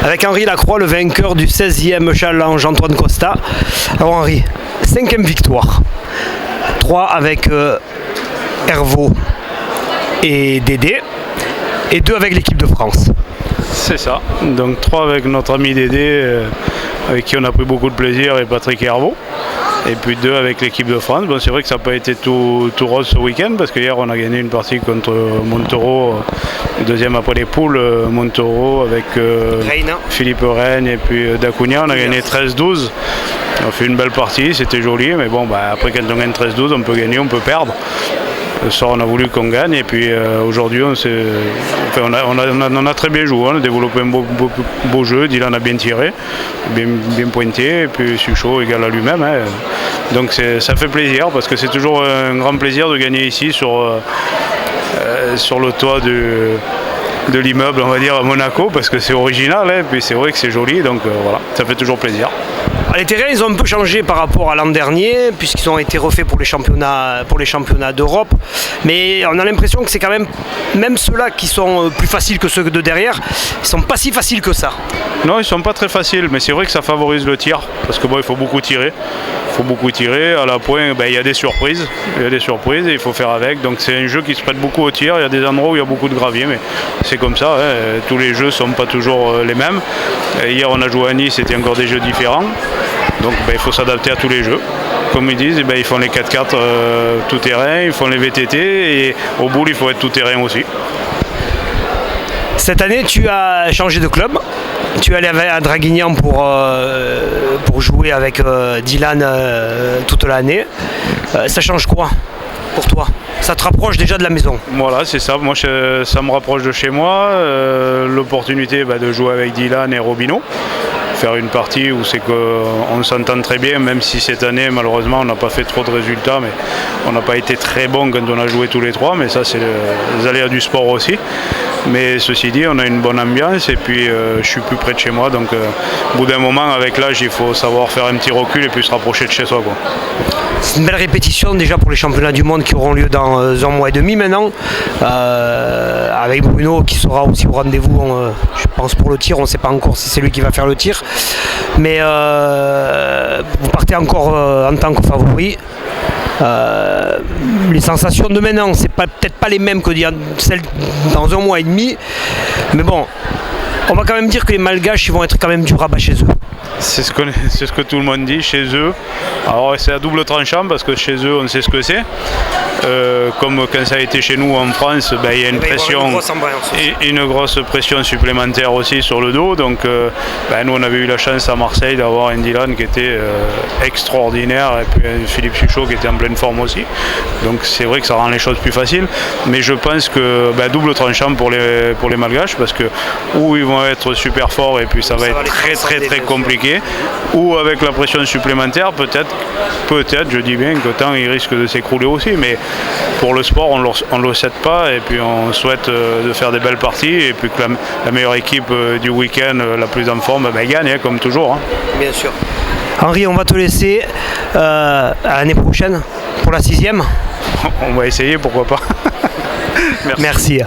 avec Henri Lacroix, le vainqueur du 16e challenge Antoine Costa. Alors Henri, 5e victoire, 3 avec Hervaux et Dédé, et 2 avec l'équipe de France. C'est ça, donc 3 avec notre ami Dédé, avec qui on a pris beaucoup de plaisir, et Patrick Hervaux. Et puis 2 avec l'équipe de France. Bon, c'est vrai que ça n'a pas été tout rose ce week-end, parce qu'hier on a gagné une partie contre Montaureau, deuxième après les poules, Montaureau avec Philippe Rennes et puis Dacunia. On a gagné 13-12. On a fait une belle partie, c'était joli, mais bon, après quand on gagne 13-12, on peut gagner, on peut perdre. Ce soir on a voulu qu'on gagne, et puis aujourd'hui on a très bien joué, on a développé un beau jeu. Dylan a bien tiré, bien pointé, et puis Suchot égal à lui-même, hein. Donc ça fait plaisir, parce que c'est toujours un grand plaisir de gagner ici sur le toit de l'immeuble, on va dire, à Monaco, parce que c'est original, hein, et puis c'est vrai que c'est joli, donc voilà, ça fait toujours plaisir. Les terrains, ils ont un peu changé par rapport à l'an dernier, puisqu'ils ont été refaits pour les championnats d'Europe. Mais on a l'impression que c'est quand même ceux-là qui sont plus faciles que ceux de derrière, ils sont pas si faciles que ça. Non, ils sont pas très faciles, mais c'est vrai que ça favorise le tir, parce que bon, il faut beaucoup tirer. À la pointe, il y a des surprises. Et il faut faire avec. Donc c'est un jeu qui se prête beaucoup au tir. Il y a des endroits où il y a beaucoup de gravier, mais c'est comme ça, hein. Tous les jeux ne sont pas toujours les mêmes. Hier on a joué à Nice, c'était encore des jeux différents. Donc il faut s'adapter à tous les jeux. Comme ils disent, ils font les 4x4 tout terrain, ils font les VTT, et au bout il faut être tout terrain aussi. Cette année tu as changé de club. Tu es allé à Draguignan pour jouer avec Dylan toute l'année. Ça change quoi pour toi? Ça te rapproche déjà de la maison? Voilà, c'est ça. Moi, ça me rapproche de chez moi. L'opportunité de jouer avec Dylan et Robineau. Faire une partie où c'est qu'on s'entend très bien, même si cette année, malheureusement, on n'a pas fait trop de résultats, mais on n'a pas été très bon quand on a joué tous les 3, mais ça, c'est les aléas du sport aussi. Mais ceci dit, on a une bonne ambiance, et puis je suis plus près de chez moi, donc au bout d'un moment, avec l'âge, il faut savoir faire un petit recul et puis se rapprocher de chez soi, quoi. C'est une belle répétition déjà pour les championnats du monde qui auront lieu dans 1 mois et demi maintenant, avec Bruno qui sera aussi au rendez-vous, je pense, pour le tir. On ne sait pas encore si c'est lui qui va faire le tir, mais vous partez encore en tant que favori. Les sensations de maintenant, c'est peut-être pas les mêmes que celles dans 1 mois et demi, mais bon, on va quand même dire que les Malgaches, ils vont être quand même du rabat chez eux. C'est ce que tout le monde dit, chez eux. Alors c'est à double tranchant, parce que chez eux on sait ce que c'est. Comme quand ça a été chez nous en France, il y a une pression, une grosse pression supplémentaire aussi sur le dos. Donc nous on avait eu la chance à Marseille d'avoir un Dylan qui était extraordinaire, et puis un Philippe Suchot qui était en pleine forme aussi. Donc c'est vrai que ça rend les choses plus faciles. Mais je pense que double tranchant pour les Malgaches, parce que ou ils vont être super forts et puis ça va être très compliqué, ou avec la pression supplémentaire, peut-être, je dis bien que tant ils risquent de s'écrouler aussi, mais pour le sport, on ne le souhaite pas, et puis on souhaite de faire des belles parties, et puis que la meilleure équipe du week-end, la plus en forme, gagne, hein, comme toujours, hein. Bien sûr. Henri, on va te laisser à l'année prochaine pour la 6e. On va essayer, pourquoi pas. Merci.